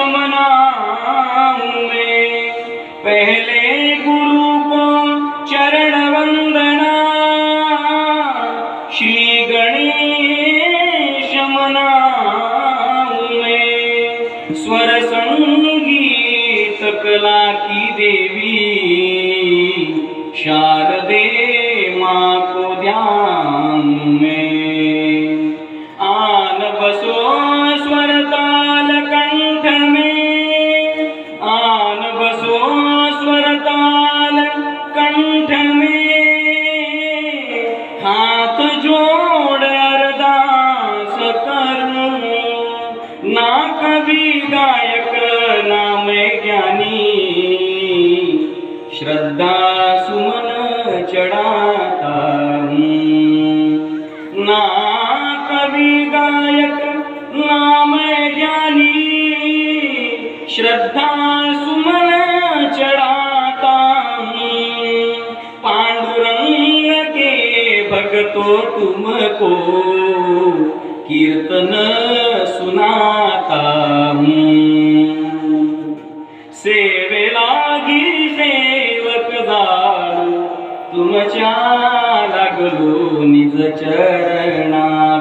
मनाऊं में पहले गुरु को चरण वंदना, श्री गणेश मनाऊं में स्वर संगीत कला की देवी शारदे माँ को ध्यान में। आन बसो स्वर ताल कंठ में, आन बसो स्वर ताल कंठ में, हाथ जोड़ अरदास करूं, ना कवि गायक ना मैं ज्ञानी, श्रद्धा सुमन चढ़ाता हूँ। ना कवि गायक ना मैं ज्ञानी, श्रद्धा सुमन चढ़ाता हूँ। पांडुरंग के भक्तों तुमको कीर्तन सुनाता हूँ। सेवे लागी सेवक दारू, तुमच्या लागलो निज चरणा।